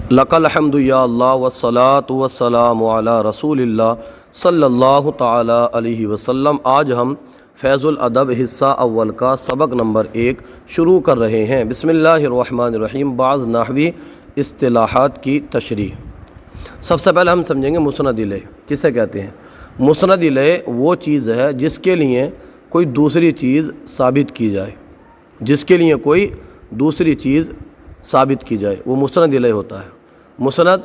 لک الحمد یا اللہ والصلاۃ والسلام علی رسول اللہ صلی اللہ تعالی علیہ وسلم۔ آج ہم فیض الادب حصہ اول کا سبق نمبر 1 شروع کر رہے ہیں۔ بسم اللہ الرحمن الرحیم۔ بعض نحوی اصطلاحات کی تشریح۔ سب سے پہلے ہم سمجھیں گے مسند الیہ کسے کہتے ہیں۔ مسند الیہ وہ چیز ہے جس کے لیے کوئی دوسری چیز ثابت کی جائے، جس کے لیے کوئی دوسری چیز ثابت کی جائے وہ مسند الیہ ہوتا ہے۔ مسند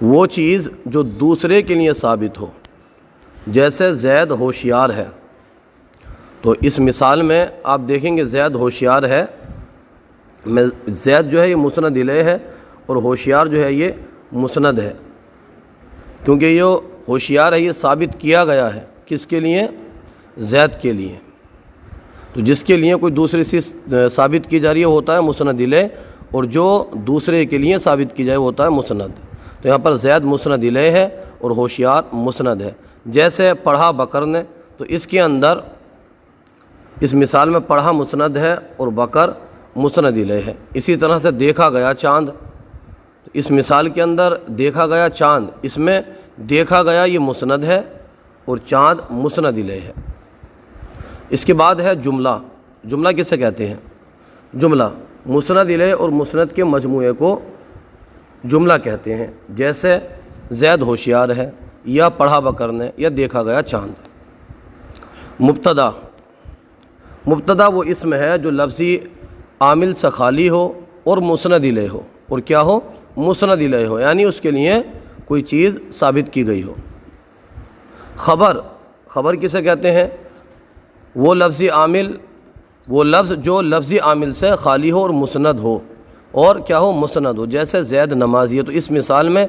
وہ چیز جو دوسرے کے لیے ثابت ہو، جیسے زید ہوشیار ہے، تو اس مثال میں آپ دیکھیں گے زید ہوشیار ہے، زید جو ہے یہ مسند الیہ ہے اور ہوشیار جو ہے یہ مسند ہے، کیونکہ یہ ہوشیار ہے یہ ثابت کیا گیا ہے کس کے لیے؟ زید کے لیے۔ تو جس کے لیے کوئی دوسری چیز ثابت کی جا رہی ہے ہوتا ہے مسند الیہ، اور جو دوسرے کے لیے ثابت کی جائے ہوتا ہے مسند۔ تو یہاں پر زید مسند الیہ ہے اور ہوشیار مسند ہے۔ جیسے پڑھا بکر نے، تو اس کے اندر اس مثال میں پڑھا مسند ہے اور بکر مسند الیہ ہے۔ اسی طرح سے دیکھا گیا چاند، تو اس مثال کے اندر دیکھا گیا چاند، اس میں دیکھا گیا یہ مسند ہے اور چاند مسند الیہ ہے۔ اس کے بعد ہے جملہ۔ جملہ کسے کہتے ہیں؟ جملہ مسند الیہ اور مسند کے مجموعے کو جملہ کہتے ہیں، جیسے زید ہوشیار ہے یا پڑھا بکر نے یا دیکھا گیا چاند۔ مبتدا۔ مبتدا وہ اسم ہے جو لفظی عامل سے خالی ہو اور مسند الیہ ہو، اور کیا ہو؟ مسند الیہ ہو، یعنی اس کے لیے کوئی چیز ثابت کی گئی ہو۔ خبر۔ خبر کسے کہتے ہیں؟ وہ لفظی عامل، وہ لفظ جو لفظی عامل سے خالی ہو اور مسند ہو، اور کیا ہو؟ مسند ہو۔ جیسے زید نمازی ہے، تو اس مثال میں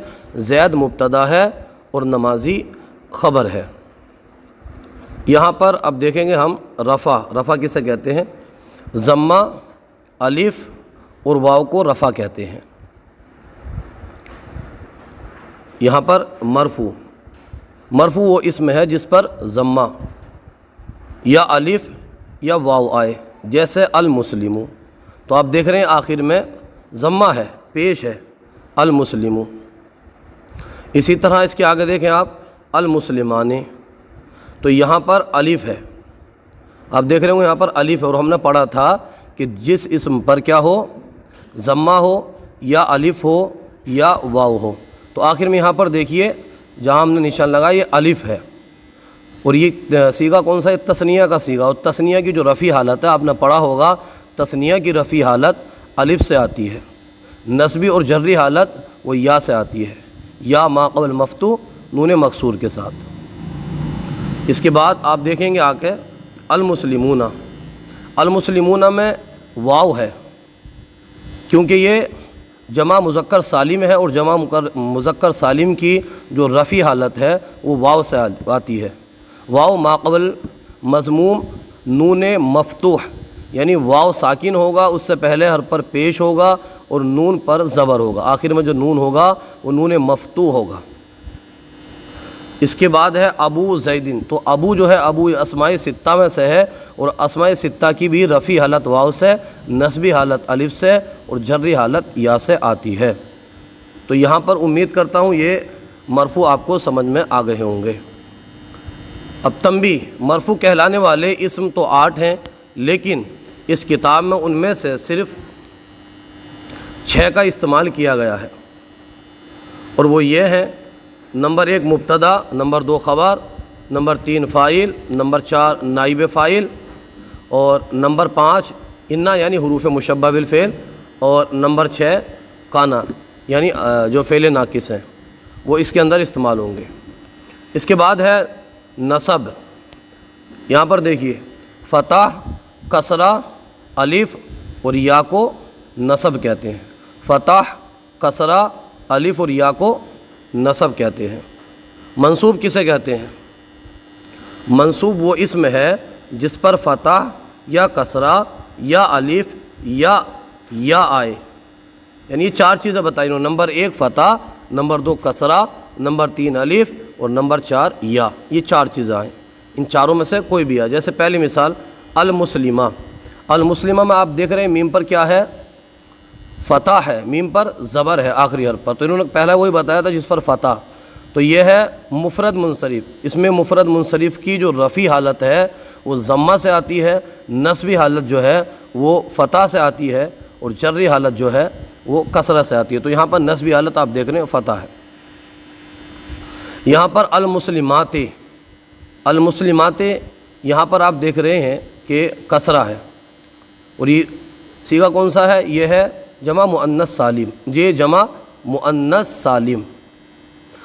زید مبتدا ہے اور نمازی خبر ہے۔ یہاں پر اب دیکھیں گے ہم رفع۔ رفع کسے کہتے ہیں؟ ضمہ، الف اور واو کو رفع کہتے ہیں۔ یہاں پر مرفوع۔ مرفوع وہ اسم ہے جس پر ضمہ یا الف یا واو آئے، جیسے المسلم۔ تو آپ دیکھ رہے ہیں آخر میں ضمہ ہے، پیش ہے المسلم۔ اسی طرح اس کے آگے دیکھیں آپ المسلمان، تو یہاں پر الف ہے، آپ دیکھ رہے ہوں یہاں پر الف ہے، اور ہم نے پڑھا تھا کہ جس اسم پر کیا ہو؟ ضمہ ہو یا الف ہو یا واو ہو۔ تو آخر میں یہاں پر دیکھیے جہاں ہم نے نشان لگا یہ الف ہے، اور یہ صیغہ کون سا ہے؟ تثنیہ کا صیغہ، اور تثنیہ کی جو رفعی حالت ہے آپ نے پڑھا ہوگا، تثنیہ کی رفعی حالت الف سے آتی ہے، نصبی اور جری حالت وہ یا سے آتی ہے، یا ما قبل مفتوح نون مکسور کے ساتھ۔ اس کے بعد آپ دیکھیں گے آ کے المسلمون۔ المسلمون میں واو ہے، کیونکہ یہ جمع مذکر سالم ہے، اور جمع مذکر سالم کی جو رفعی حالت ہے وہ واو سے آتی ہے۔ واو ما قبل مضموم نون مفتوح، یعنی واو ساکن ہوگا، اس سے پہلے حرف پر پیش ہوگا اور نون پر زبر ہوگا، آخر میں جو نون ہوگا وہ نون مفتوح ہوگا۔ اس کے بعد ہے ابو زیدن۔ تو ابو جو ہے ابو اسماء ستہ میں سے ہے، اور اسماء ستہ کی بھی رفعی حالت واو سے، نصبی حالت الف سے اور جری حالت یا سے آتی ہے۔ تو یہاں پر امید کرتا ہوں یہ مرفوع آپ کو سمجھ میں آ گئے ہوں گے۔ اب تنبیہ۔ مرفوع کہلانے والے اسم تو 8 ہیں، لیکن اس کتاب میں ان میں سے صرف 6 کا استعمال کیا گیا ہے، اور وہ یہ ہیں: نمبر 1 مبتدا، نمبر 2 خبر، نمبر 3 فاعل، نمبر 4 نائب فاعل، اور نمبر 5 انا یعنی حروف مشبہ بالفعل، اور نمبر 6 کانا یعنی جو فعل ناقص ہیں وہ اس کے اندر استعمال ہوں گے۔ اس کے بعد ہے نصب۔ یہاں پر دیکھیے فتح، کسرہ، الف اور یا کو نصب کہتے ہیں۔ فتح، کسرہ، الف اور یا کو نصب کہتے ہیں۔ منصوب کسے کہتے ہیں؟ منصوب وہ اسم ہے جس پر فتح یا کسرہ یا الف یا آئے، یعنی یہ 4 چیزیں بتائی انہوں نے۔ نمبر 1 فتح، نمبر 2 کسرہ، نمبر 3 الف اور نمبر 4 یا، یہ 4 چیزیں آئیں، ان چاروں میں سے کوئی بھی آئے۔ جیسے پہلی مثال المسلمہ۔ المسلمہ میں آپ دیکھ رہے ہیں میم پر کیا ہے؟ فتح ہے، میم پر زبر ہے آخری حرف پر، تو انہوں نے پہلا وہی بتایا تھا جس پر فتح، تو یہ ہے مفرد منصرف۔ اس میں مفرد منصرف کی جو رفعی حالت ہے وہ ضمہ سے آتی ہے، نصبی حالت جو ہے وہ فتح سے آتی ہے، اور جری حالت جو ہے وہ کسرہ سے آتی ہے۔ تو یہاں پر نصبی حالت آپ دیکھ رہے ہیں فتح ہے۔ یہاں پر المسلمات، المسلمات یہاں پر آپ دیکھ رہے ہیں کہ کسرہ ہے، اور یہ صیغہ کون سا ہے؟ یہ ہے جمع مؤنث سالم، یہ جمع مؤنث سالم،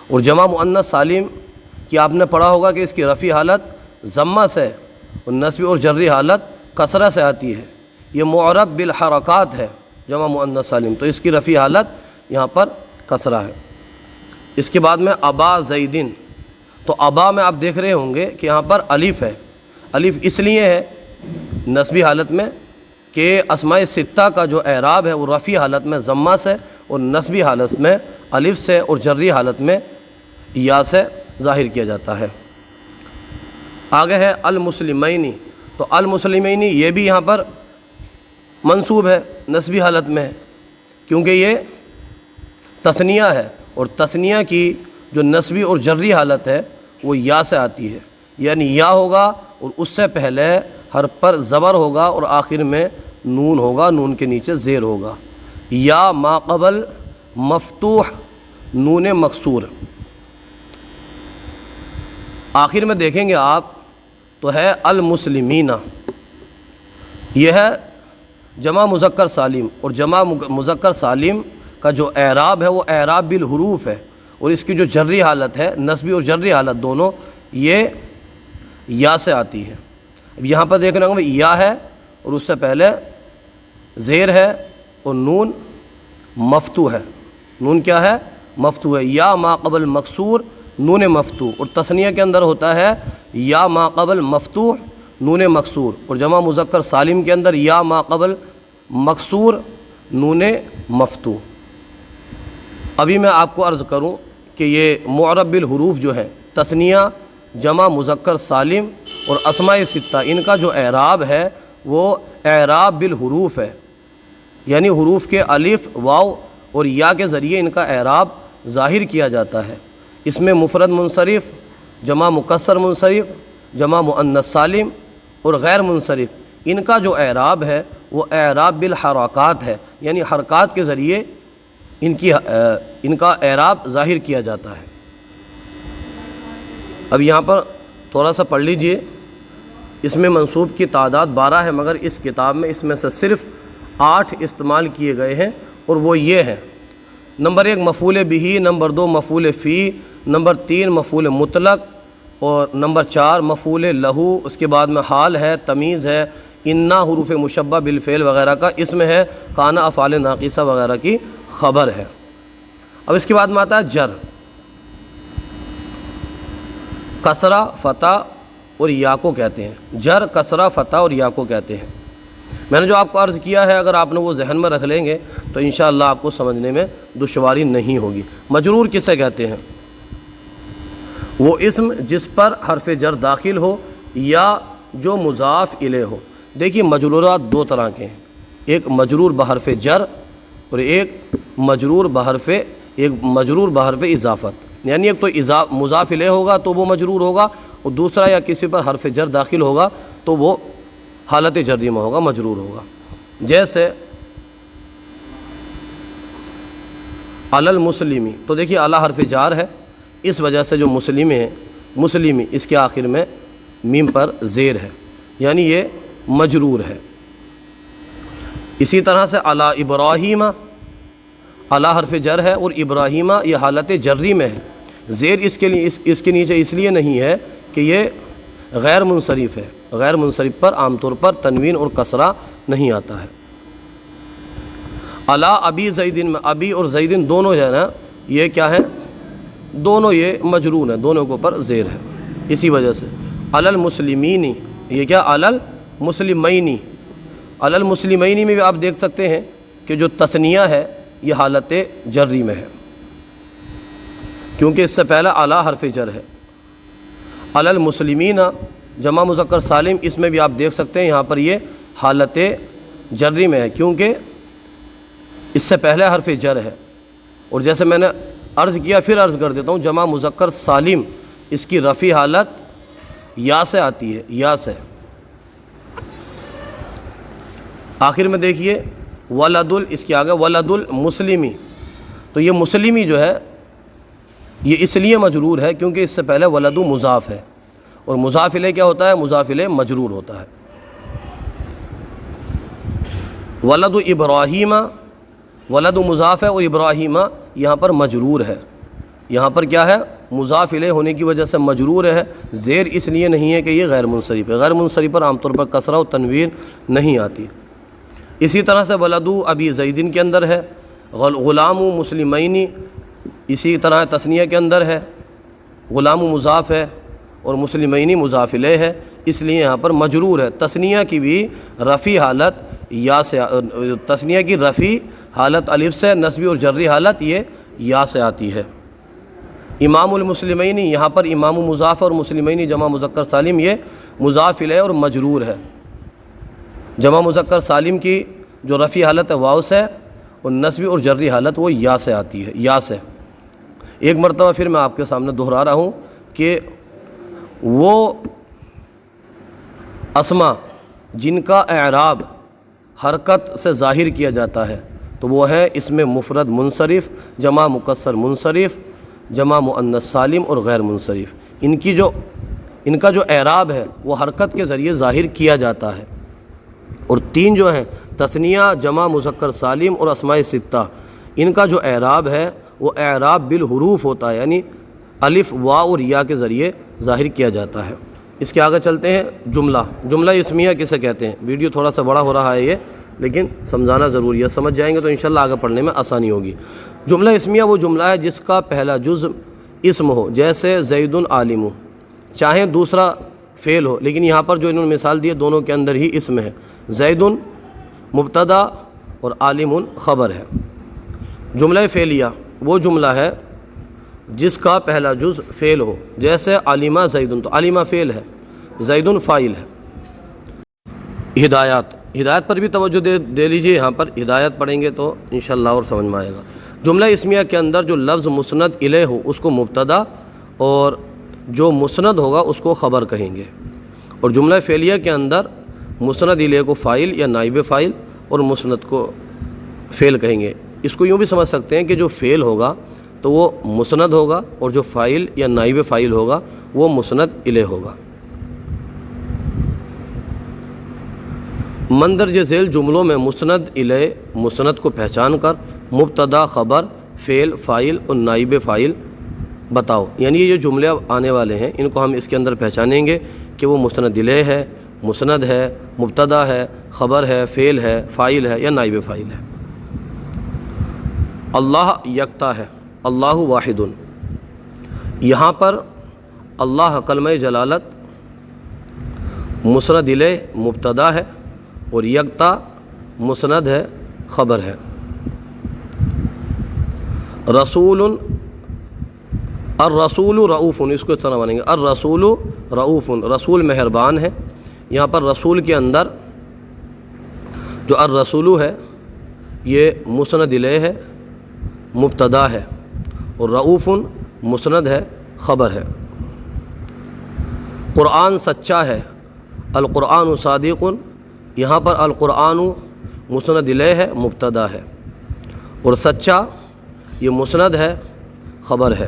اور جمع مؤنث سالم کی آپ نے پڑھا ہوگا کہ اس کی رفعی حالت ضمہ سے اور نصبی اور جری حالت کسرہ سے آتی ہے۔ یہ معرب بالحرکات ہے جمع مؤنث سالم، تو اس کی رفعی حالت یہاں پر کسرہ ہے۔ اس کے بعد میں ابا زیدن، تو ابا میں آپ دیکھ رہے ہوں گے کہ یہاں پر الف ہے، الف اس لیے ہے نصبی حالت میں کہ اسماء ستہ کا جو اعراب ہے وہ رفعی حالت میں ضمہ سے اور نصبی حالت میں الف سے اور جری حالت میں یا سے ظاہر کیا جاتا ہے۔ آگے ہے المسلمین، تو المسلمین یہ بھی یہاں پر منصوب ہے، نصبی حالت میں ہے، کیونکہ یہ تثنیہ ہے، اور تثنیہ کی جو نصبی اور جری حالت ہے وہ یا سے آتی ہے، یعنی یا ہوگا اور اس سے پہلے حرف پر زبر ہوگا اور آخر میں نون ہوگا، نون کے نیچے زیر ہوگا، یا ما قبل مفتوح نون مکسور۔ آخر میں دیکھیں گے آپ تو ہے المسلمین، یہ ہے جمع مذکر سالم، اور جمع مذکر سالم کا جو اعراب ہے وہ اعراب بالحروف ہے، اور اس کی جو جری حالت ہے نصبی اور جری حالت دونوں یہ یا سے آتی ہے۔ اب یہاں پر دیکھنا ہوگا یا ہے اور اس سے پہلے زیر ہے اور نون مفتوح ہے، نون کیا ہے؟ مفتوح ہے، یا ما قبل مکسور نون مفتوح، اور تثنیہ کے اندر ہوتا ہے یا ما قبل مفتوح نون مکسور، اور جمع مذکر سالم کے اندر یا ما قبل مکسور نون مفتوح۔ ابھی میں آپ کو عرض کروں کہ یہ معرب بالحروف جو ہے تثنیہ، جمع مذکر سالم اور اسماء ستہ، ان کا جو اعراب ہے وہ اعراب بالحروف ہے، یعنی حروف کے الف، واو اور یا کے ذریعے ان کا اعراب ظاہر کیا جاتا ہے۔ اس میں مفرد منصرف، جمع مکسر منصرف، جمع مؤنث سالم اور غیر منصرف، ان کا جو اعراب ہے وہ اعراب بالحرکات ہے، یعنی حرکات کے ذریعے ان کا اعراب ظاہر کیا جاتا ہے۔ اب یہاں پر تھوڑا سا پڑھ لیجئے، اس میں منصوب کی تعداد 12 ہے، مگر اس کتاب میں اس میں سے صرف 8 استعمال کیے گئے ہیں، اور وہ یہ ہیں: نمبر 1 مفعول بہ، نمبر 2 مفعول فی، نمبر 3 مفعول مطلق، اور نمبر 4 مفعول لہو، اس کے بعد میں حال ہے، تمیز ہے، انا حروف مشبہ بالفعل وغیرہ کا اسم ہے، کانا افعال ناقصہ وغیرہ کی خبر ہے۔ اب اس کے بعد میں آتا ہے جر، کسرہ، فتح اور یا کو کہتے ہیں، جر، کسرہ، فتح اور یا کو کہتے ہیں۔ میں نے جو آپ کو عرض کیا ہے اگر آپ نے وہ ذہن میں رکھ لیں گے تو انشاءاللہ آپ کو سمجھنے میں دشواری نہیں ہوگی۔ مجرور کسے کہتے ہیں؟ وہ اسم جس پر حرف جر داخل ہو یا جو مضاف الیہ ہو۔ دیکھیے مجرورات 2 طرح کے ہیں، ایک مجرور بحرف جر اور ایک مجرور بحرف اضافت، یعنی ایک تو مضاف الیہ ہوگا تو وہ مجرور ہوگا، اور دوسرا یا کسی پر حرف جر داخل ہوگا تو وہ حالت جری میں ہوگا، مجرور ہوگا۔ جیسے علی المسلمی، تو دیکھیے علی حرف جار ہے، اس وجہ سے جو مسلم ہے، مسلمی اس کے آخر میں میم پر زیر ہے، یعنی یہ مجرور ہے۔ اسی طرح سے علی ابراہیم، علی حرف جر ہے اور ابراہیمہ یہ حالت جری میں ہے، زیر اس کے نیچے اس لیے نہیں ہے کہ یہ غیر منصرف ہے، غیر منصرف پر عام طور پر تنوین اور کسرہ نہیں آتا ہے۔ علی ابی زیدن میں ابی اور زیدن دونوں جو ہے نا یہ کیا ہیں؟ دونوں یہ مجرور ہیں، دونوں کے اوپر زیر ہے، اسی وجہ سے علی المسلمین، یہ کیا؟ علی المسلمین، علی المسلمین میں بھی آپ دیکھ سکتے ہیں کہ جو تثنیہ ہے یہ حالت جری میں ہے، کیونکہ اس سے پہلا علی حرف جر ہے۔ علی المسلمین جمع مذکر سالم، اس میں بھی آپ دیکھ سکتے ہیں یہاں پر یہ حالت جری میں ہے، کیونکہ اس سے پہلے حرف جر ہے، اور جیسے میں نے عرض کیا پھر عرض کر دیتا ہوں، جمع مذکر سالم اس کی رفع حالت یا سے آتی ہے، یا سے۔ آخر میں دیکھیے ولد اس کے آگے ولد المسلمی، تو یہ مسلمی جو ہے یہ اس لیے مجرور ہے کیونکہ اس سے پہلے ولد مضاف ہے، اور مضاف الیہ کیا ہوتا ہے؟ مضاف الیہ مجرور ہوتا ہے۔ ولد ابراہیم، ولد مضاف ہے اور ابراہیم یہاں پر مجرور ہے، یہاں پر کیا ہے؟ مضاف الیہ ہونے کی وجہ سے مجرور ہے، زیر اس لیے نہیں ہے کہ یہ غیر منصرف ہے، غیر منصرف پر عام طور پر کسرہ و تنوین نہیں آتی۔ اسی طرح سے ولد ابی زیدین کے اندر ہے، غلام مسلمینی اسی طرح تثنیہ کے اندر ہے، غلام مضاف ہے اور مسلمینی مضاف الیہ ہے، اس لیے یہاں پر مجرور ہے۔ تثنیہ کی بھی رفع حالت یا سے، تثنیہ کی رفع حالت الف سے، نصبی اور جری حالت یہ یا سے آتی ہے۔ امام المسلمینی یہاں پر امام مضاف اور مسلمینی جمع مذکر سالم یہ مضاف الیہ اور مجرور ہے۔ جمع مذکر سالم کی جو رفع حالت ہے واو سے، اور نصبی اور جری حالت وہ یا سے آتی ہے، یا سے۔ ایک مرتبہ پھر میں آپ کے سامنے دہرا رہا ہوں کہ وہ اسما جن کا اعراب حرکت سے ظاہر کیا جاتا ہے تو وہ ہے اسم مفرد منصرف، جمع مکسر منصرف، جمع مؤنث سالم اور غیر منصرف۔ ان کا جو اعراب ہے وہ حرکت کے ذریعے ظاہر کیا جاتا ہے، اور تین جو ہیں تثنیہ، جمع مذکر سالم اور اسماء ستہ، ان کا جو اعراب ہے وہ اعراب بالحروف ہوتا ہے، یعنی الف، واو اور یا کے ذریعے ظاہر کیا جاتا ہے۔ اس کے آگے چلتے ہیں جملہ۔ جملہ اسمیہ کسے کہتے ہیں؟ ویڈیو تھوڑا سا بڑا ہو رہا ہے یہ، لیکن سمجھانا ضروری ہے، سمجھ جائیں گے تو انشاءاللہ آگے پڑھنے میں آسانی ہوگی۔ جملہ اسمیہ وہ جملہ ہے جس کا پہلا جز اسم ہو، جیسے زید عالم، چاہے دوسرا فعل ہو، لیکن یہاں پر جو انہوں نے مثال دی ہے دونوں کے اندر ہی اسم ہے۔ زید مبتدا اور عالم خبر ہے۔ جملہ فعلیہ وہ جملہ ہے جس کا پہلا جز فعل ہو، جیسے علمہ زیدن، تو علمہ فعل ہے، زیدن فاعل ہے۔ ہدایات، ہدایت پر بھی توجہ دے لیجئے، یہاں پر ہدایت پڑھیں گے تو انشاءاللہ اور سمجھ میں آئے گا۔ جملہ اسمیہ کے اندر جو لفظ مسند الیہ ہو اس کو مبتدا، اور جو مسند ہوگا اس کو خبر کہیں گے، اور جملہ فعلیہ کے اندر مسند الیہ کو فاعل یا نائب فاعل اور مسند کو فعل کہیں گے۔ اس کو یوں بھی سمجھ سکتے ہیں کہ جو فعل ہوگا تو وہ مسند ہوگا، اور جو فاعل یا نائب فاعل ہوگا وہ مسند الیہ ہوگا۔ مندرجہ ذیل جملوں میں مسند الیہ، مسند کو پہچان کر مبتدا، خبر، فعل، فاعل اور نائب فاعل بتاؤ، یعنی یہ جو جملے اب آنے والے ہیں ان کو ہم اس کے اندر پہچانیں گے کہ وہ مسند الیہ ہے، مسند ہے، مبتدا ہے، خبر ہے، فعل ہے، فاعل ہے یا نائب فاعل ہے۔ اللہ یکتا ہے، اللہ واحد، یہاں پر اللہ کلمہ جلالت مسند الیہ مبتدا ہے اور یکتا مسند ہے، خبر ہے۔ رسول، الرسول رؤوف، اس کو اس طرح مانیں گے، الرسول رؤوف، رسول مہربان ہے۔ یہاں پر رسول کے اندر جو الرسول ہے یہ مسند الیہ ہے، مبتدا ہے، اور رؤوف مسند ہے، خبر ہے۔ قرآن سچا ہے، القرآن صادق، یہاں پر القرآن مسند الیہ ہے، مبتدا ہے، اور سچا یہ مسند ہے، خبر ہے۔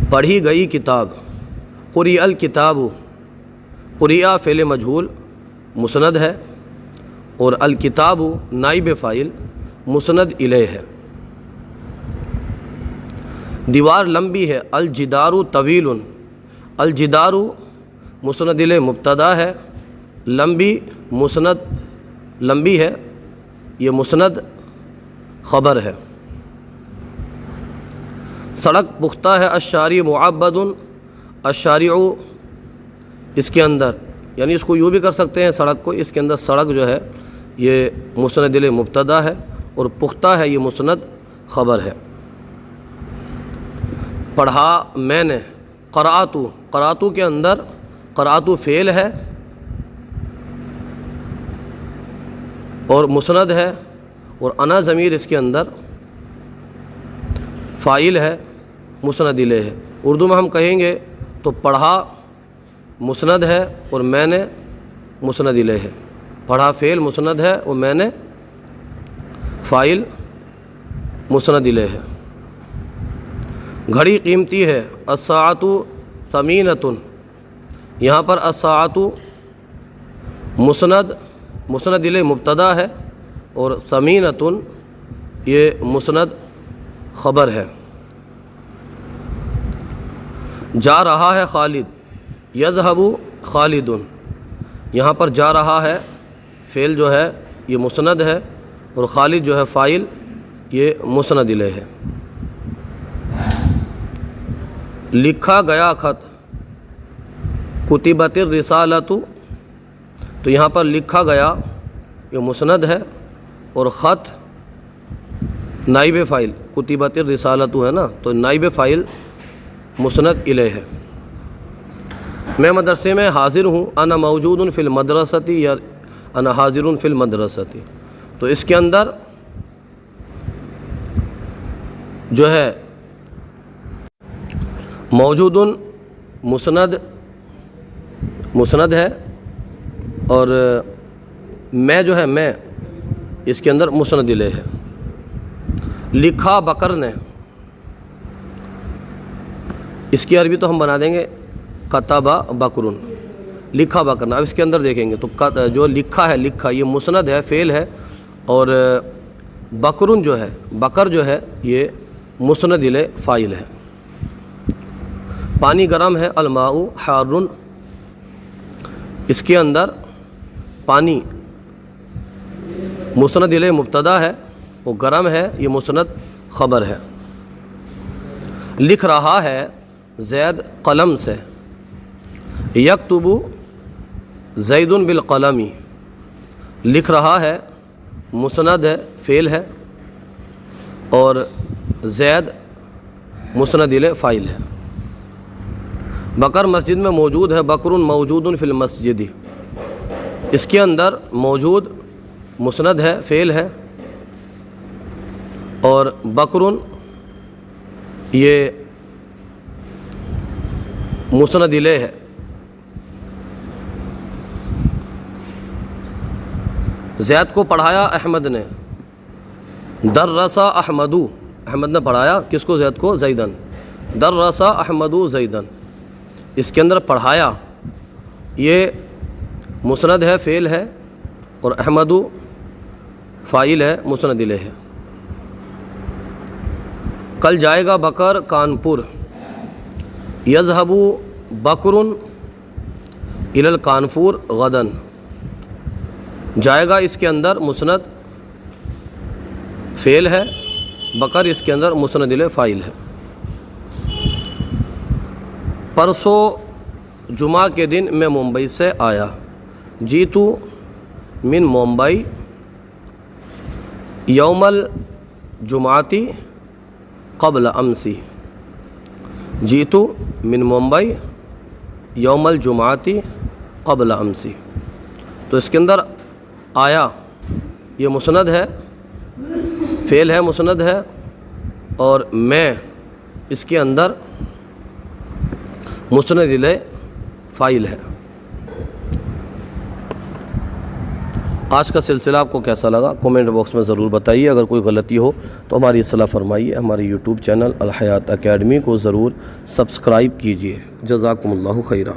پڑھی گئی کتاب، قریء الکتاب، قریء فعل مجہول مسند ہے، اور الکتاب نائب فاعل مسند الیہ ہے۔ دیوار لمبی ہے، الجدار طویل، الجدار مسند الیہ مبتدا ہے، لمبی مسند، لمبی ہے یہ مسند، خبر ہے۔ سڑک پختہ ہے، الشارع معبد، الشارع اس کے اندر، یعنی اس کو یوں بھی کر سکتے ہیں سڑک کو، اس کے اندر سڑک جو ہے یہ مسند الیہ مبتدا ہے اور پختہ ہے یہ مسند، خبر ہے۔ پڑھا میں نے، قرأتو، قرأتو کے اندر قرأتو فعل ہے اور مسند ہے، اور انا ضمیر اس کے اندر فاعل ہے، مسند الیہ ہے۔ اردو میں ہم کہیں گے تو پڑھا مسند ہے اور میں نے مسند الیہ ہے۔ پڑھا فعل مسند ہے اور میں نے فاعل مسند الیہ ہے۔ گھڑی قیمتی ہے، الساعۃ ثمینۃ، یہاں پر الساعۃ مسند الیہ مبتدا ہے، اور ثمینۃ یہ مسند خبر ہے۔ جا رہا ہے خالد، یذهب خالد، یہاں پر جا رہا ہے فعل جو ہے یہ مسند ہے، اور خالد جو ہے فاعل یہ مسند الیہ ہے۔ لکھا گیا خط، کتبت الرسالۃ، تو یہاں پر لکھا گیا یہ مسند ہے، اور خط نائب فاعل، کتبت الرسالۃ ہے نا، تو نائب فاعل مسند الیہ ہے۔ میں مدرسے میں حاضر ہوں، انا موجود فی المدرسۃ یا انا حاضر فی المدرسۃ، تو اس کے اندر جو ہے موجود مسند ہے، اور میں جو ہے میں اس کے اندر مسند الیہ ہے۔ لکھا بکر نے، اس کی عربی تو ہم بنا دیں گے کتب بکر، لکھا بکر نے۔ اب اس کے اندر دیکھیں گے تو جو لکھا ہے، لکھا یہ مسند ہے، فعل ہے، اور بکرن جو ہے، بکر جو ہے یہ مسند الیہ فاعل ہے۔ پانی گرم ہے، الماء حار، اس کے اندر پانی مسند الیہ مبتدا ہے، وہ گرم ہے یہ مسند خبر ہے۔ لکھ رہا ہے زید قلم سے، یکتب زید بالقلم، لکھ رہا ہے مسند ہے، فعل ہے، اور زید مسند الیہ فاعل ہے۔ بکر مسجد میں موجود ہے، بکر موجود فی المسجد، اس کے اندر موجود مسند ہے، فعل ہے، اور بکر یہ مسند الیہ ہے۔ زید کو پڑھایا احمد نے، درس احمد، احمد نے پڑھایا کس کو؟ زید کو، زیدن، درس احمد زیدن، اس کے اندر پڑھایا یہ مسند ہے، فعل ہے، اور احمد فاعل ہے، مسند الیہ ہے۔ کل جائے گا بکر کانپور، یذهب بکر الی الکانپور غدا، جائے گا اس کے اندر مسند فعل ہے، بکر اس کے اندر مسند الیہ فاعل ہے۔ پرسوں جمعہ کے دن میں ممبئی سے آیا، جیتو من ممبئی یوم الجمعۃ قبل امسی، جیتو من ممبئی یوم الجمعۃ قبل امسی، تو اس کے اندر آیا یہ مسند ہے، فعل ہے، مسند ہے، اور میں اس کے اندر مسند الیہ فاعل ہے۔ آج کا سلسلہ آپ کو کیسا لگا کومنٹ باکس میں ضرور بتائیے، اگر کوئی غلطی ہو تو ہماری اصلاح فرمائیے۔ ہمارے یوٹیوب چینل الحیات اکیڈمی کو ضرور سبسکرائب کیجیے۔ جزاکم اللہ خیرا۔